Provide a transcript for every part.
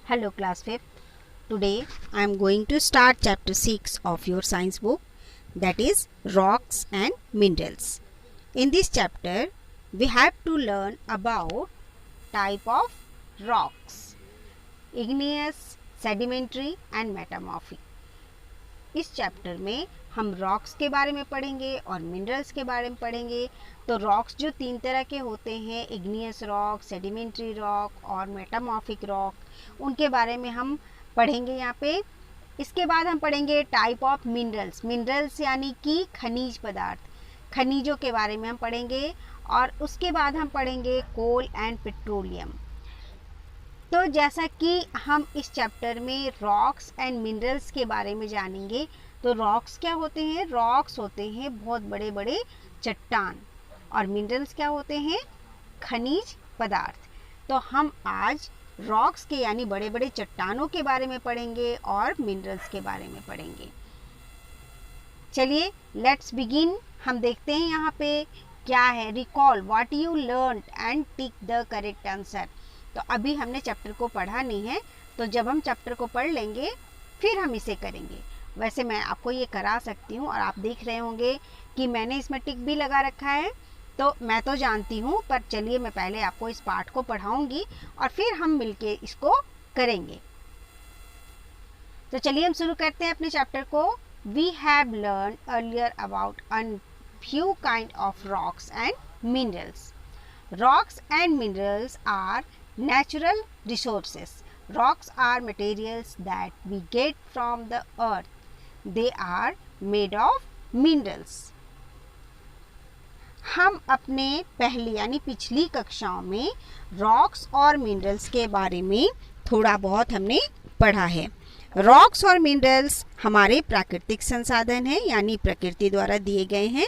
Hello class 5th. Today I am going to start chapter 6 of your science book, that is rocks and minerals. In this chapter we have to learn about type of rocks: igneous, sedimentary and metamorphic. इस chapter में हम rocks के बारे में पढ़ेंगे और minerals के बारे में पढ़ेंगे. तो रॉक्स जो तीन तरह के होते हैं, इग्नियस रॉक, सेडिमेंट्री रॉक और मेटामॉर्फिक रॉक, उनके बारे में हम पढ़ेंगे यहाँ पे. इसके बाद हम पढ़ेंगे टाइप ऑफ मिनरल्स. मिनरल्स यानी कि खनिज पदार्थ, खनिजों के बारे में हम पढ़ेंगे. और उसके बाद हम पढ़ेंगे कोल एंड पेट्रोलियम. तो जैसा कि हम इस चैप्टर में रॉक्स एंड मिनरल्स के बारे में जानेंगे, तो रॉक्स क्या होते हैं? रॉक्स होते हैं बहुत बड़े बड़े चट्टान, और मिनरल्स क्या होते हैं? खनिज पदार्थ. तो हम आज रॉक्स के यानी बड़े बड़े चट्टानों के बारे में पढ़ेंगे और मिनरल्स के बारे में पढ़ेंगे. चलिए लेट्स बिगिन. हम देखते हैं यहाँ पे क्या है. Recall what you learn and tick the correct answer. तो अभी हमने चैप्टर को पढ़ा नहीं है, तो जब हम चैप्टर को पढ़ लेंगे फिर हम इसे करेंगे. वैसे मैं आपको ये करा सकती हूँ और आप देख रहे होंगे कि मैंने इसमें टिक भी लगा रखा है, तो मैं तो जानती हूँ, पर चलिए मैं पहले आपको इस पार्ट को पढ़ाऊँगी और फिर हम मिलके इसको करेंगे. तो चलिए हम शुरू करते हैं अपने चैप्टर को. We have learn earlier about an few kind of rocks and minerals. Rocks and minerals are natural resources. Rocks are materials that we get from the earth. They are made of minerals. हम अपने पहली यानी पिछली कक्षाओं में rocks और minerals के बारे में थोड़ा बहुत हमने पढ़ा है. रॉक्स और मिनरल्स हमारे प्राकृतिक संसाधन हैं, यानी प्रकृति द्वारा दिए गए हैं,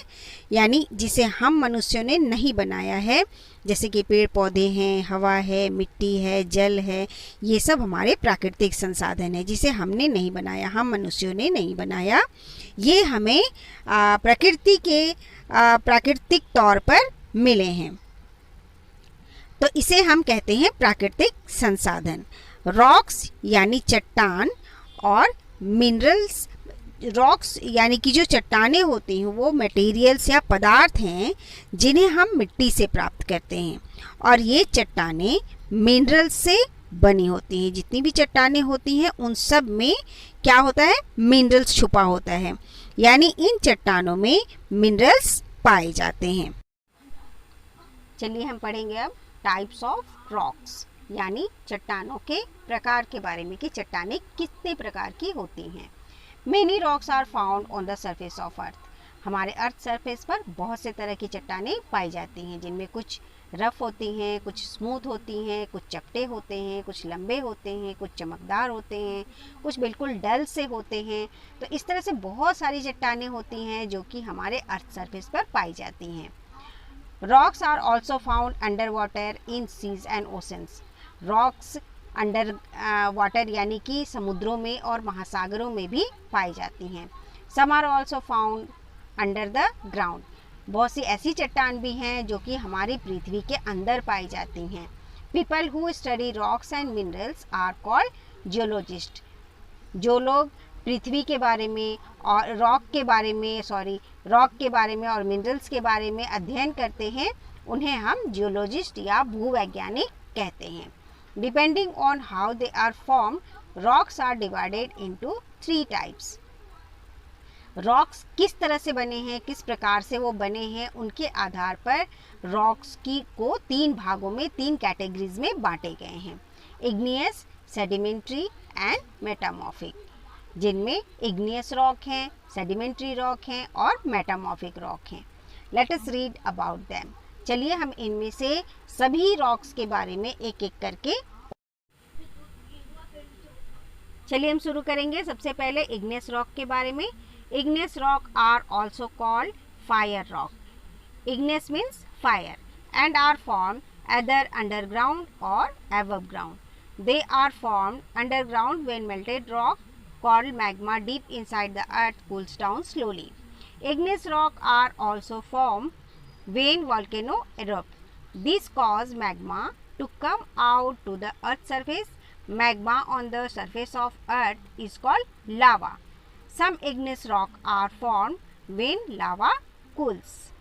यानी जिसे हम मनुष्यों ने नहीं बनाया है. जैसे कि पेड़ पौधे हैं, हवा है, मिट्टी है, जल है, ये सब हमारे प्राकृतिक संसाधन हैं जिसे हमने नहीं बनाया, हम मनुष्यों ने नहीं बनाया. ये हमें प्रकृति के प्राकृतिक तौर पर मिले हैं, तो इसे हम कहते हैं प्राकृतिक संसाधन. रॉक्स यानी चट्टान और मिनरल्स, रॉक्स यानी कि जो चट्टानें होती हैं वो मटेरियल्स या पदार्थ हैं जिन्हें हम मिट्टी से प्राप्त करते हैं, और ये चट्टानें मिनरल्स से बनी होती हैं. जितनी भी चट्टानें होती हैं उन सब में क्या होता है? मिनरल्स छुपा होता है, यानी इन चट्टानों में मिनरल्स पाए जाते हैं. चलिए हम पढ़ेंगे अब टाइप्स ऑफ रॉक्स, यानी चट्टानों के प्रकार के बारे में कि चट्टानें कितने प्रकार की होती हैं. Many rocks are found on the surface of earth. हमारे अर्थ सरफेस पर बहुत से तरह की चट्टानें पाई जाती हैं, जिनमें कुछ रफ होती हैं, कुछ स्मूथ होती हैं, कुछ चपटे होते हैं, कुछ लंबे होते हैं, कुछ चमकदार होते हैं, कुछ बिल्कुल डल से होते हैं. तो इस तरह से बहुत सारी चट्टानें होती हैं जो कि हमारे अर्थ सरफेस पर पाई जाती हैं. Rocks are also found underwater in seas and oceans. Rocks under water यानी कि समुद्रों में और महासागरों में भी पाई जाती हैं. Some are also found under the ground. बहुत सी ऐसी चट्टान भी हैं जो कि हमारी पृथ्वी के अंदर पाई जाती हैं. People who study rocks and minerals are called geologist. जो लोग पृथ्वी के बारे में और रॉक के बारे में और मिनरल्स के बारे में अध्ययन करते हैं, उन्हें हम जियोलॉजिस्ट या भूवैज्ञानिक कहते हैं. Depending on how they are formed, rocks are divided into 3 types. Rocks किस तरह से बने हैं, किस प्रकार से वो बने हैं, उनके आधार पर रॉक्स को 3 भागों में, 3 कैटेगरीज में बांटे गए हैं. इग्नियस, सेडिमेंट्री एंड मेटामॉर्फिक, जिनमें इग्नियस रॉक हैं, सेडिमेंट्री रॉक हैं और मेटामॉर्फिक रॉक हैं. Let us read about them. चलिए हम इनमें से सभी रॉक्स के बारे में एक एक करके चलिए हम शुरू करेंगे. सबसे पहले इग्नियस रॉक के बारे में. Igneous rock are also called fire rock. Igneous means fire and are form either underground or above ground. They are formed underground when melted rock called magma deep inside the earth cools down slowly. Igneous rock are also form when volcano erupt. This cause magma to come out to the earth surface magma on the surface of earth is called lava. Some igneous rock are formed when lava cools.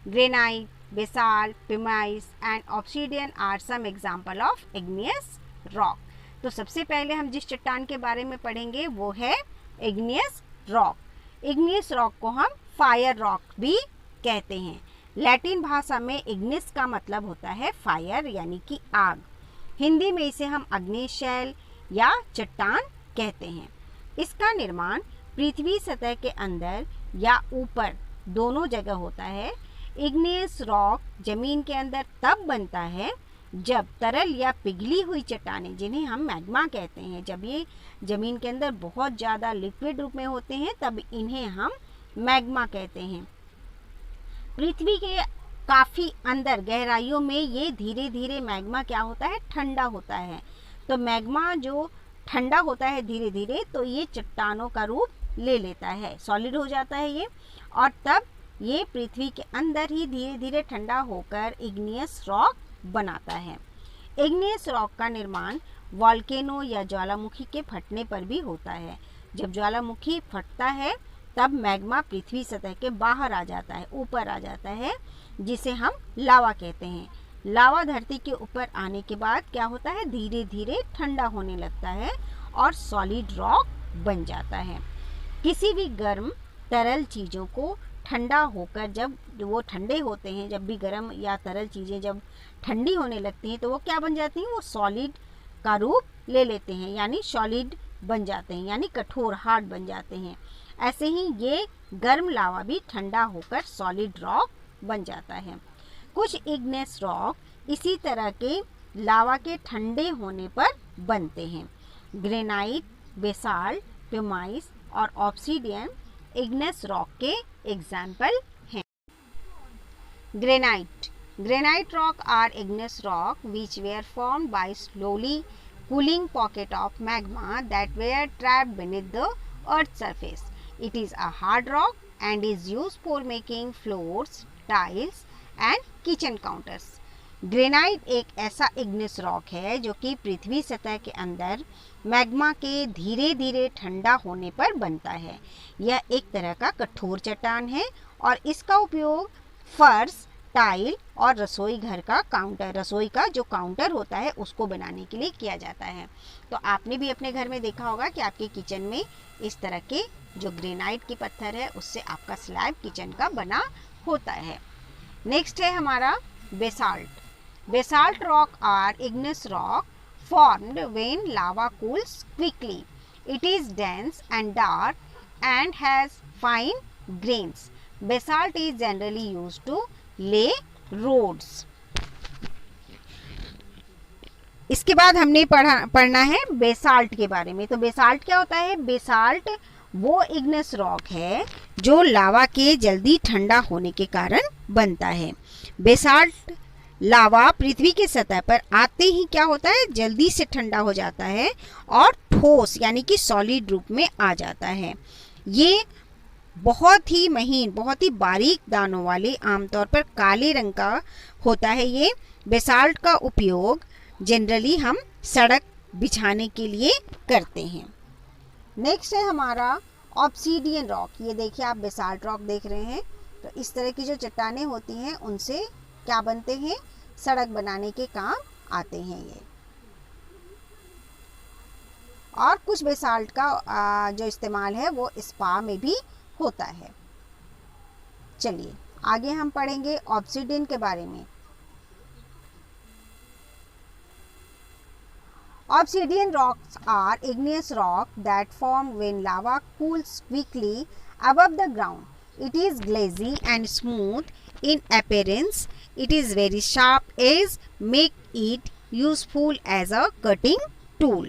Granite, basalt, pumice and obsidian are some example of igneous rock. तो सबसे पहले हम जिस चट्टान के बारे में पढ़ेंगे वो है igneous rock. igneous rock को हम फायर रॉक भी कहते हैं. लैटिन भाषा में ignis का मतलब होता है फायर यानी कि आग. हिंदी में इसे हम अग्निशैल या चट्टान कहते हैं. इसका निर्माण पृथ्वी सतह के अंदर या ऊपर दोनों जगह होता है. इग्नियस रॉक जमीन के अंदर तब बनता है जब तरल या पिघली हुई चट्टानें, जिन्हें हम मैग्मा कहते हैं, जब ये जमीन के अंदर बहुत ज़्यादा लिक्विड रूप में होते हैं तब इन्हें हम मैग्मा कहते हैं. पृथ्वी के काफ़ी अंदर गहराइयों में ये धीरे धीरे मैग्मा क्या होता है, ठंडा होता है. तो मैग्मा जो ठंडा होता है धीरे धीरे तो ये चट्टानों का रूप ले लेता है, सॉलिड हो जाता है ये, और तब ये पृथ्वी के अंदर ही धीरे धीरे ठंडा होकर इग्नियस रॉक बनाता है. इग्नियस रॉक का निर्माण वॉल्केनो या ज्वालामुखी के फटने पर भी होता है. जब ज्वालामुखी फटता है तब मैग्मा पृथ्वी सतह के बाहर आ जाता है, ऊपर आ जाता है, जिसे हम लावा कहते हैं. लावा धरती के ऊपर आने के बाद क्या होता है, धीरे धीरे ठंडा होने लगता है और सॉलिड रॉक बन जाता है. किसी भी गर्म तरल चीज़ों को ठंडा होकर, जब वो ठंडे होते हैं, जब भी गर्म या तरल चीज़ें जब ठंडी होने लगती हैं तो वो क्या बन जाती हैं, वो सॉलिड का रूप ले लेते हैं, यानी सॉलिड बन जाते हैं, यानी कठोर हार्ड बन जाते हैं. ऐसे ही ये गर्म लावा भी ठंडा होकर सॉलिड रॉक बन जाता है. कुछ इग्नेस रॉक इसी तरह के लावा के ठंडे होने पर बनते हैं. ग्रेनाइट, बेसाल्ट, प्यूमाइस और ऑब्सीडियन इग्नेस रॉक के एग्जाम्पल हैं. Granite rock are igneous rock which were formed by slowly cooling pocket of magma that were trapped beneath the earth's surface. It is a hard rock and is used for making floors, tiles and kitchen counters. Granite एक ऐसा igneous rock है जो कि पृथ्वी सतह के अंदर magma के धीरे धीरे ठंडा होने पर बनता है. यह एक तरह का कठोर चट्टान है और इसका उपयोग फर्श, टाइल और रसोई का जो काउंटर होता है उसको बनाने के लिए किया जाता है. तो आपने भी अपने घर में देखा होगा कि आपके किचन में इस तरह के जो ग्रेनाइट की पत्थर है उससे आपका स्लैब किचन का बना होता है. नेक्स्ट है हमारा basalt. Basalt rock are igneous rock formed when lava cools quickly. It is dense and dark and has fine grains. Basalt is generally used to lay roads. इसके बाद हमने पढ़ना है बेसाल्ट के बारे में. तो बेसाल्ट क्या होता है? बेसाल्ट वो इग्नेस रॉक है जो लावा के जल्दी ठंडा होने के कारण बनता है. बेसाल्ट लावा पृथ्वी की सतह पर आते ही क्या होता है, जल्दी से ठंडा हो जाता है और ठोस यानी कि सॉलिड रूप में आ जाता है. ये बहुत ही महीन, बहुत ही बारीक दानों वाले, आमतौर पर काले रंग का होता है. ये बेसाल्ट का उपयोग जनरली हम सड़क बिछाने के लिए करते हैं. नेक्स्ट है हमारा ऑब्सीडियन रॉक. ये देखिए आप बेसाल्ट रॉक देख रहे हैं. तो इस तरह की जो चट्टानें होती हैं उनसे क्या बनते हैं, सड़क बनाने के काम आते हैं ये. और कुछ बेसाल्ट का जो इस्तेमाल है वो स्पा में भी होता है. चलिए आगे हम पढ़ेंगे ऑब्सीडियन के बारे में. Obsidian rocks are igneous rock that form when lava cools quickly above the ground. It is glassy and smooth in appearance. It is very sharp edges make it useful as a cutting tool.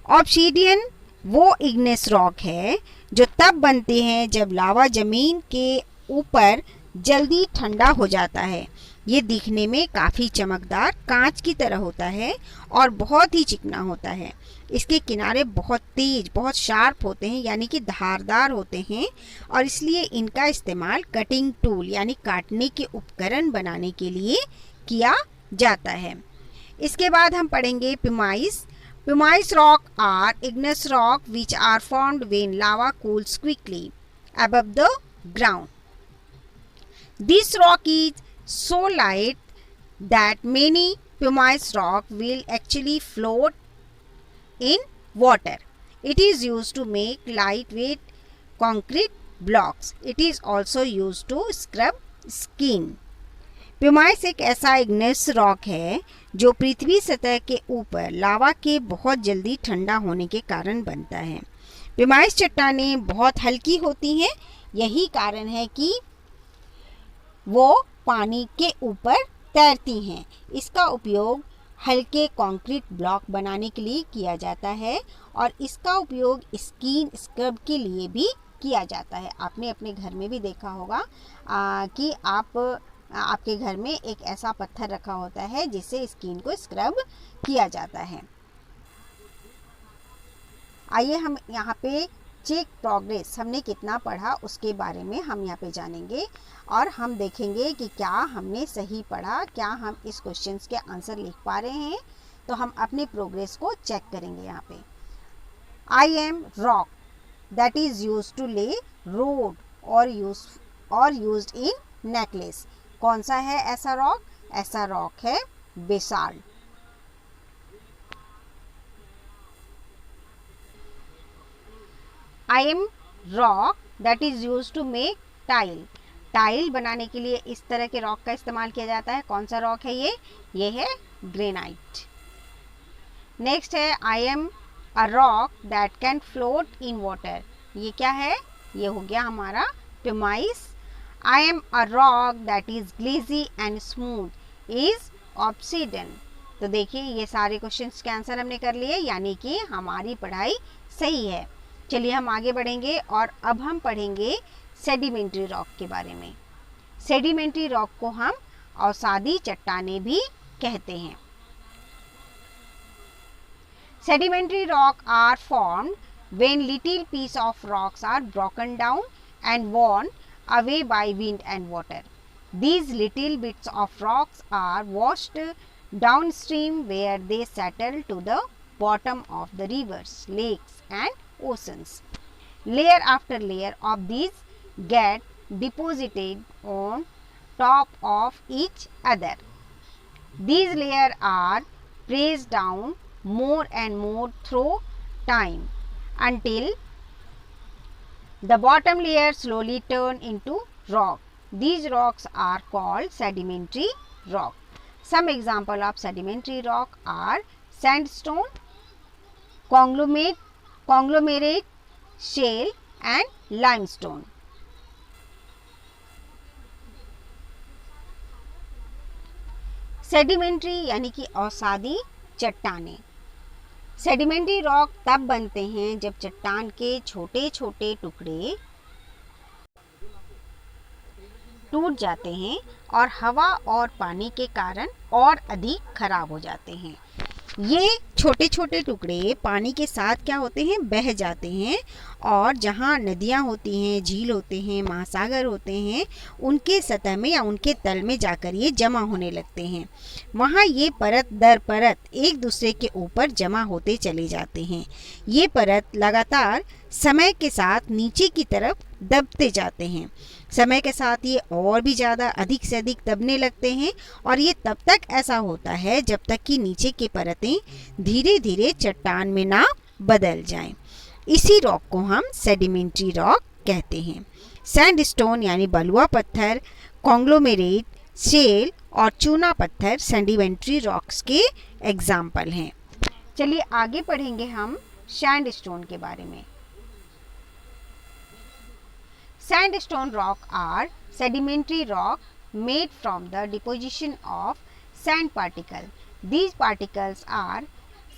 Obsidian वो igneous rock है जो तब बनते हैं जब लावा जमीन के ऊपर जल्दी ठंडा हो जाता है. ये दिखने में काफ़ी चमकदार कांच की तरह होता है और बहुत ही चिकना होता है. इसके किनारे बहुत तेज, बहुत शार्प होते हैं यानी कि धारदार होते हैं और इसलिए इनका इस्तेमाल कटिंग टूल यानी काटने के उपकरण बनाने के लिए किया जाता है. इसके बाद हम पढ़ेंगे pumice. Pumice rock are igneous rock which are formed when lava cools quickly above the ground. This rock is so light that many pumice rock will actually float in water. It is used to make lightweight concrete blocks. It is also used to scrub skin. Pumice एक ऐसा igneous rock है जो पृथ्वी सतह के ऊपर लावा के बहुत जल्दी ठंडा होने के कारण बनता है। प्यूमाइस चट्टानें बहुत हल्की होती हैं, यही कारण है कि वो पानी के ऊपर तैरती हैं। इसका उपयोग हल्के कंक्रीट ब्लॉक बनाने के लिए किया जाता है और इसका उपयोग स्किन स्क्रब के लिए भी किया जाता है। आपने अपने घर में भी देखा होगा कि आपके घर में एक ऐसा पत्थर रखा होता है जिससे स्किन को स्क्रब किया जाता है। आइए हम यहाँ पे चेक प्रोग्रेस, हमने कितना पढ़ा उसके बारे में हम यहाँ पे जानेंगे और हम देखेंगे कि क्या हमने सही पढ़ा, क्या हम इस क्वेश्चंस के आंसर लिख पा रहे हैं। तो हम अपने प्रोग्रेस को चेक करेंगे यहाँ पे। I am rock that is used to lay road और यूज्ड इन नेकलेस। कौन सा है ऐसा रॉक? ऐसा रॉक है basalt. I am rock that is used to make tile. Tile बनाने के लिए इस तरह के रॉक का इस्तेमाल किया जाता है। कौन सा रॉक है ये है ग्रेनाइट। नेक्स्ट है I am a rock that can float in water. ये क्या है? ये हो गया हमारा pumice. I am a rock that is glassy and smooth is obsidian। तो देखिए ये सारे क्वेश्चंस के आंसर हमने कर लिए, यानी कि हमारी पढ़ाई सही है। चलिए हम आगे बढ़ेंगे और अब हम पढ़ेंगे सेडिमेंट्री रॉक के बारे में। सेडिमेंट्री रॉक को हम अवसादी चट्टानें भी कहते हैं। Sedimentary rock are formed when little piece of rocks are broken down and worn away by wind and water. These little bits of rocks are washed downstream where they settle to the bottom of the rivers, lakes and oceans. Layer after layer of these get deposited on top of each other. These layers are pressed down more and more through time until the bottom layer slowly turn into rock. These rocks are called sedimentary rock. Some example of sedimentary rock are sandstone, conglomerate, shale and limestone. Sedimentary यानी कि अवसादी चट्टानें। Sedimentary rock तब बनते हैं जब चट्टान के छोटे छोटे टुकड़े टूट जाते हैं और हवा और पानी के कारण और अधिक खराब हो जाते हैं। ये छोटे छोटे टुकड़े पानी के साथ क्या होते हैं? बह जाते हैं और जहाँ नदियाँ होती हैं, झील होते हैं, महासागर होते हैं, उनके सतह में या उनके तल में जाकर ये जमा होने लगते हैं। वहाँ ये परत दर परत एक दूसरे के ऊपर जमा होते चले जाते हैं। ये परत लगातार समय के साथ नीचे की तरफ दबते जाते हैं। समय के साथ ये और भी ज़्यादा अधिक से अधिक दबने लगते हैं और ये तब तक ऐसा होता है जब तक कि नीचे की परतें धीरे धीरे चट्टान में ना बदल जाएं। इसी रॉक को हम सेडिमेंट्री रॉक कहते हैं। सैंडस्टोन यानी बलुआ पत्थर, कॉन्ग्लोमेरेट, शेल और चूना पत्थर सेडिमेंट्री रॉक्स के एग्जाम्पल हैं। चलिए आगे पढ़ेंगे हम सैंडस्टोन के बारे में। Sandstone rock are sedimentary rock made from the deposition of sand particle. These particles are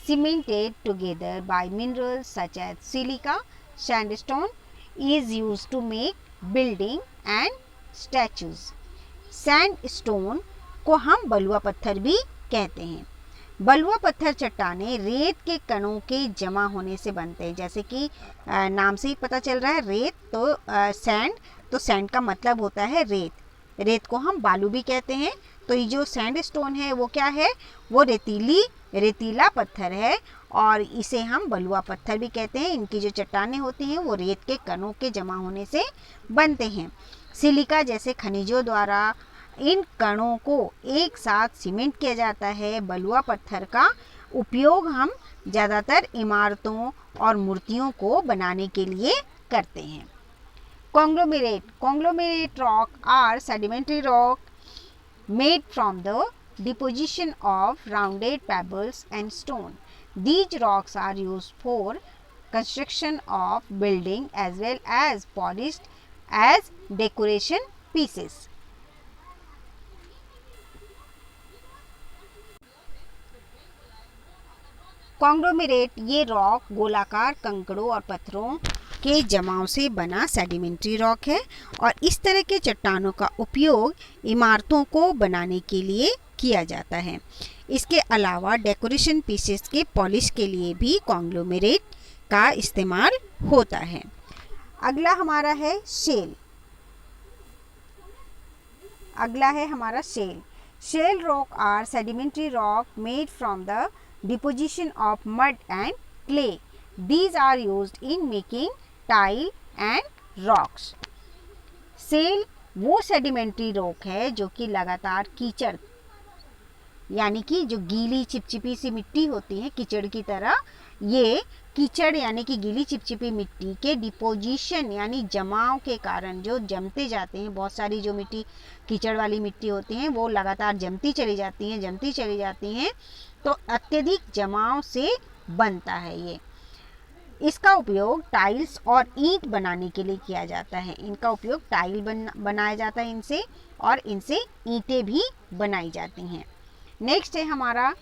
cemented together by minerals such as silica. Sandstone is used to make building and statues. Sandstone को हम बलुआ पत्थर भी कहते हैं। बलुआ पत्थर चट्टानें रेत के कणों के जमा होने से बनते हैं। जैसे कि नाम से ही पता चल रहा है रेत, तो सैंड का मतलब होता है रेत। रेत को हम बालू भी कहते हैं। तो ये जो सैंडस्टोन है वो क्या है, वो रेतीला पत्थर है और इसे हम बलुआ पत्थर भी कहते हैं। इनकी जो चट्टानें होती हैं वो रेत के कणों के जमा होने से बनते हैं। सिलिका जैसे खनिजों द्वारा इन कणों को एक साथ सीमेंट किया जाता है। बलुआ पत्थर का उपयोग हम ज़्यादातर इमारतों और मूर्तियों को बनाने के लिए करते हैं। Conglomerate rock are sedimentary rock made from the deposition of rounded pebbles and stone. These rocks are used for construction of building as well as polished as decoration pieces. Conglomerate ये रॉक गोलाकार कंकड़ों और पत्थरों के जमाव से बना sedimentary rock है और इस तरह के चट्टानों का उपयोग इमारतों को बनाने के लिए किया जाता है। इसके अलावा डेकोरेशन पीसेस के पॉलिश के लिए भी कॉन्ग्लोमेरेट का इस्तेमाल होता है। अगला हमारा है shale. Shale rock are sedimentary rock made from the deposition of mud and clay. These are used in making tile and rocks. Shale वो सेडिमेंट्री रॉक है जो कि लगातार कीचड़ यानी कि जो गीली चिपचिपी सी मिट्टी होती है कीचड़ की तरह, ये कीचड़ यानी कि गीली चिपचिपी मिट्टी के डिपोजिशन यानी जमाव के कारण जो जमते जाते हैं, बहुत सारी जो मिट्टी कीचड़ वाली मिट्टी होती हैं वो लगातार जमती चली जाती हैं तो अत्यधिक जमाव से बनता है ये। इसका उपयोग टाइल्स और ईंट बनाने के लिए किया जाता है। इनका उपयोग टाइल बनाया जाता है इनसे और इनसे ईंटें भी बनाई जाती हैं। नेक्स्ट है हमारा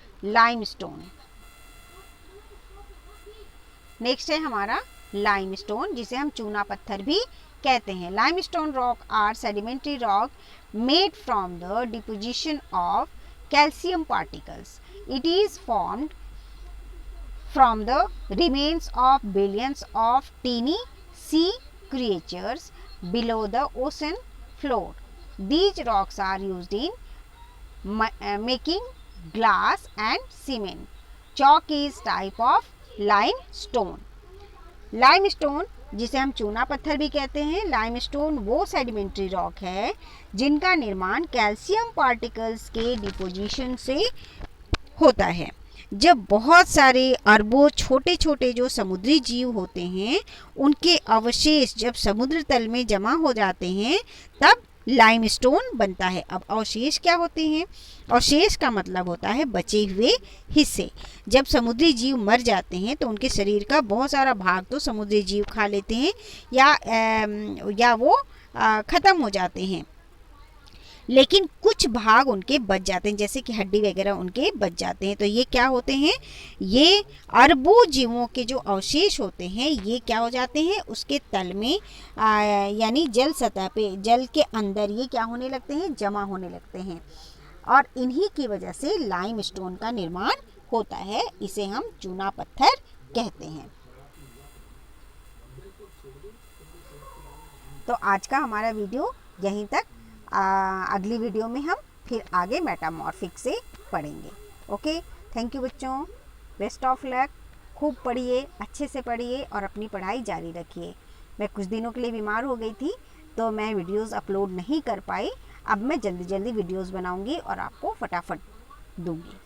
लाइमस्टोन जिसे हम चूना पत्थर भी कहते हैं। Limestone rock are sedimentary rock made from the deposition of calcium particles. It is formed from the remains of billions of teeny sea creatures below the ocean floor. These rocks are used in making glass and cement. Chalk is type of limestone. Limestone जिसे हम चूना पत्थर भी कहते हैं, limestone वो sedimentary rock है जिनका निर्माण कैल्शियम पार्टिकल्स के डिपोजिशन से होता है। जब बहुत सारे अरबों छोटे छोटे जो समुद्री जीव होते हैं उनके अवशेष जब समुद्र तल में जमा हो जाते हैं तब लाइमस्टोन बनता है। अब अवशेष क्या होते हैं? अवशेष का मतलब होता है बचे हुए हिस्से। जब समुद्री जीव मर जाते हैं तो उनके शरीर का बहुत सारा भाग तो समुद्री जीव खा लेते हैं या वो ख़त्म हो जाते हैं, लेकिन कुछ भाग उनके बच जाते हैं जैसे कि हड्डी वगैरह उनके बच जाते हैं। तो ये क्या होते हैं? ये अरबों जीवों के जो अवशेष होते हैं ये क्या हो जाते हैं? उसके तल में यानी जल सतह पे, जल के अंदर ये क्या होने लगते हैं? जमा होने लगते हैं और इन्हीं की वजह से लाइमस्टोन का निर्माण होता है। इसे हम चूना पत्थर कहते हैं। तो आज का हमारा वीडियो यहीं तक। अगली वीडियो में हम फिर आगे मेटामॉर्फिक से पढ़ेंगे। ओके, थैंक यू बच्चों, बेस्ट ऑफ लक। खूब पढ़िए, अच्छे से पढ़िए और अपनी पढ़ाई जारी रखिए। मैं कुछ दिनों के लिए बीमार हो गई थी तो मैं वीडियोस अपलोड नहीं कर पाई। अब मैं जल्दी वीडियोस बनाऊंगी और आपको फटाफट दूंगी।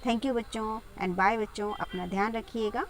थैंक यू बच्चों एंड बाय बच्चों, अपना ध्यान रखिएगा।